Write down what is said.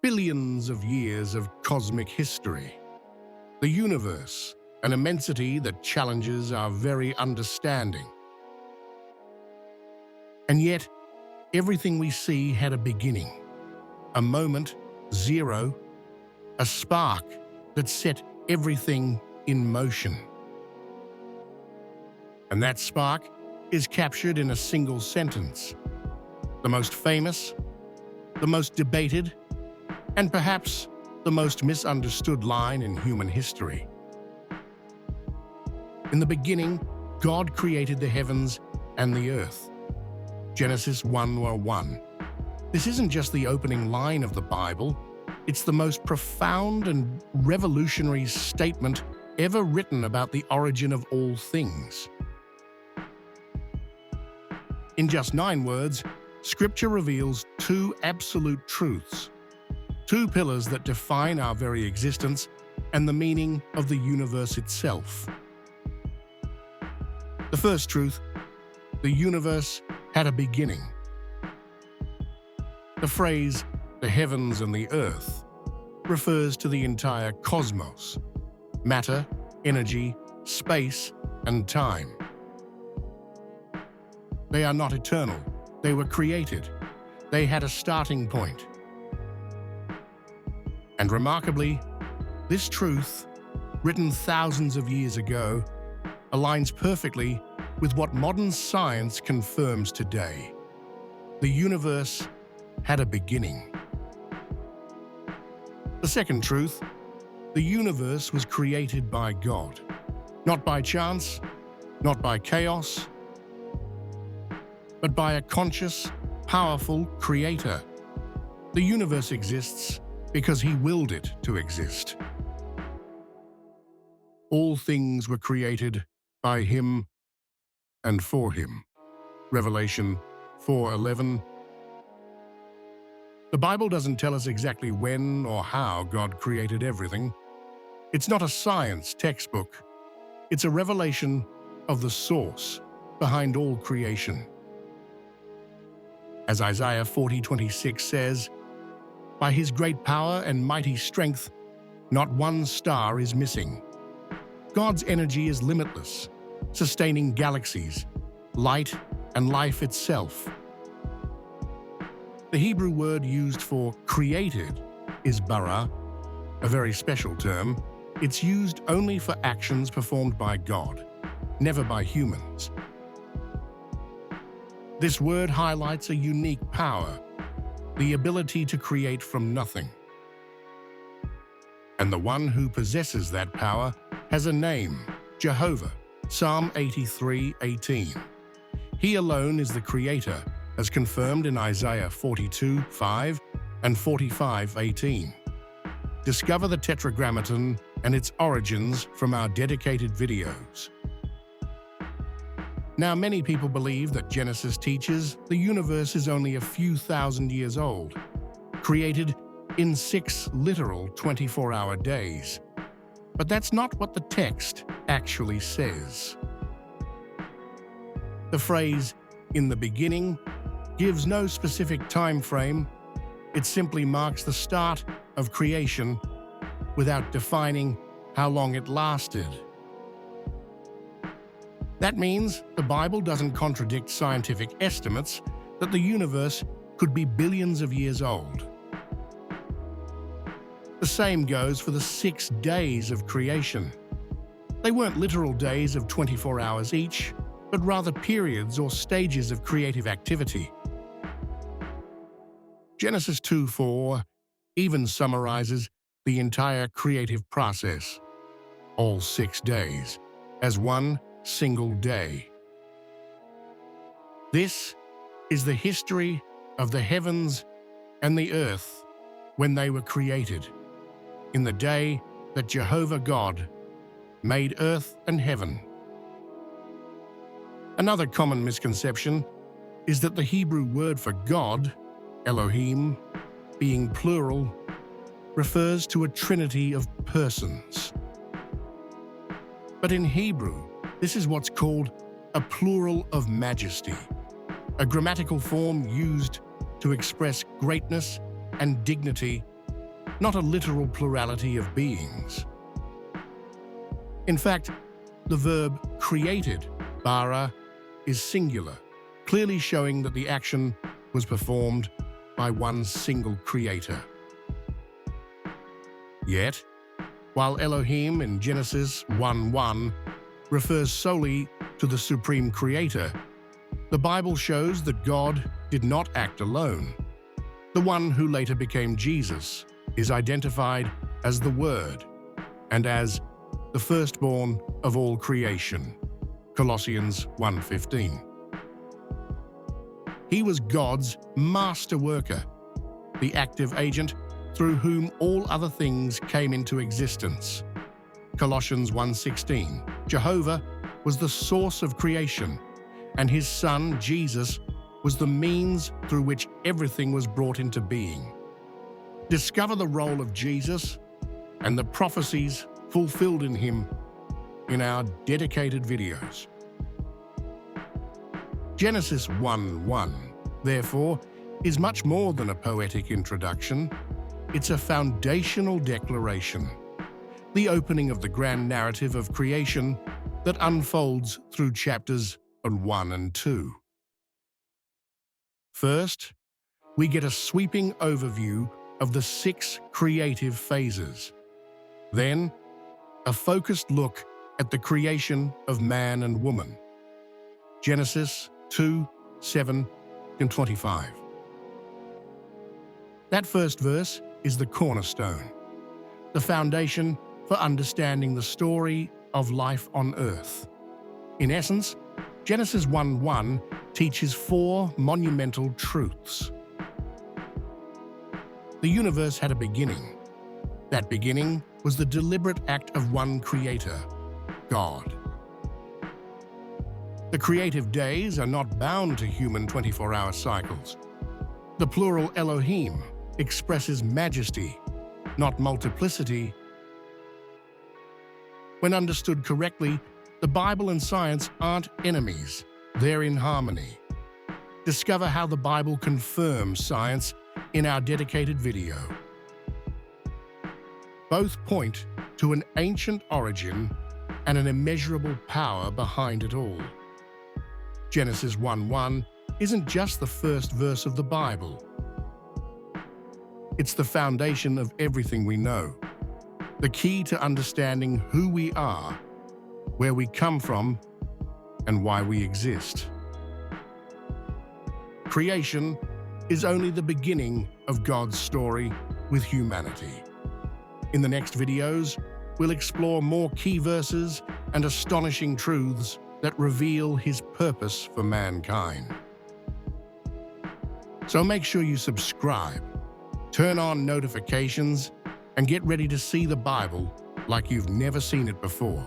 billions of years of cosmic history. The universe, an immensity that challenges our very understanding. And yet, everything we see had a beginning, a moment, zero, a spark that set everything in motion. And that spark is captured in a single sentence, the most famous, the most debated, and perhaps the most misunderstood line in human history. In the beginning, God created the heavens and the earth. Genesis 1:1. This isn't just the opening line of the Bible, it's the most profound and revolutionary statement ever written about the origin of all things. In just 9 words, Scripture reveals two absolute truths, two pillars that define our very existence and the meaning of the universe itself. The first truth, the universe had a beginning. The phrase, the heavens and the earth, refers to the entire cosmos, matter, energy, space, and time. They are not eternal. They were created. They had a starting point. And remarkably, this truth, written thousands of years ago, aligns perfectly with what modern science confirms today. The universe had a beginning. The second truth, the universe was created by God, not by chance, not by chaos, but by a conscious, powerful creator. The universe exists because he willed it to exist. All things were created by him and for him. Revelation 4:11. The Bible doesn't tell us exactly when or how God created everything. It's not a science textbook. It's a revelation of the source behind all creation. As Isaiah 40:26 says, "By his great power and mighty strength, not one star is missing." God's energy is limitless, sustaining galaxies, light, and life itself. The Hebrew word used for created is bara, a very special term. It's used only for actions performed by God, never by humans. This word highlights a unique power, the ability to create from nothing. And the one who possesses that power has a name, Jehovah, Psalm 83:18. He alone is the creator, as confirmed in Isaiah 42:5 and 45:18. Discover the Tetragrammaton and its origins from our dedicated videos. Now, many people believe that Genesis teaches the universe is only a few thousand years old, created in 6 literal 24-hour days. But that's not what the text actually says. The phrase, "in the beginning," gives no specific time frame. It simply marks the start of creation without defining how long it lasted. That means the Bible doesn't contradict scientific estimates that the universe could be billions of years old. The same goes for the 6 days of creation. They weren't literal days of 24 hours each, but rather periods or stages of creative activity. Genesis 2:4 even summarizes the entire creative process, all 6 days, as one single day. This is the history of the heavens and the earth when they were created, in the day that Jehovah God made earth and heaven. Another common misconception is that the Hebrew word for God, Elohim, being plural, refers to a trinity of persons. But in Hebrew, this is what's called a plural of majesty, a grammatical form used to express greatness and dignity not a literal plurality of beings. In fact, the verb created, bara, is singular, clearly showing that the action was performed by one single creator. Yet, while Elohim in Genesis 1:1 refers solely to the supreme creator, the Bible shows that God did not act alone. The one who later became Jesus is identified as the Word and as the firstborn of all creation, Colossians 1:15. He was God's master worker, the active agent through whom all other things came into existence, Colossians 1:16. Jehovah was the source of creation, and his Son, Jesus, was the means through which everything was brought into being. Discover the role of Jesus and the prophecies fulfilled in him in our dedicated videos. Genesis 1:1, therefore, is much more than a poetic introduction. It's a foundational declaration, the opening of the grand narrative of creation that unfolds through chapters 1 and 2. First, we get a sweeping overview of the 6 creative phases. Then, a focused look at the creation of man and woman. Genesis 2:7-25. That first verse is the cornerstone, the foundation for understanding the story of life on earth. In essence, Genesis 1:1 teaches 4 monumental truths. The universe had a beginning. That beginning was the deliberate act of one creator, God. The creative days are not bound to human 24-hour cycles. The plural Elohim expresses majesty, not multiplicity. When understood correctly, the Bible and science aren't enemies, they're in harmony. Discover how the Bible confirms science in our dedicated video. Both point to an ancient origin and an immeasurable power behind it all. Genesis 1:1 isn't just the first verse of the Bible. It's the foundation of everything we know, the key to understanding who we are, where we come from, and why we exist. Creation is only the beginning of God's story with humanity. In the next videos, we'll explore more key verses and astonishing truths that reveal his purpose for mankind. So make sure you subscribe, turn on notifications, and get ready to see the Bible like you've never seen it before.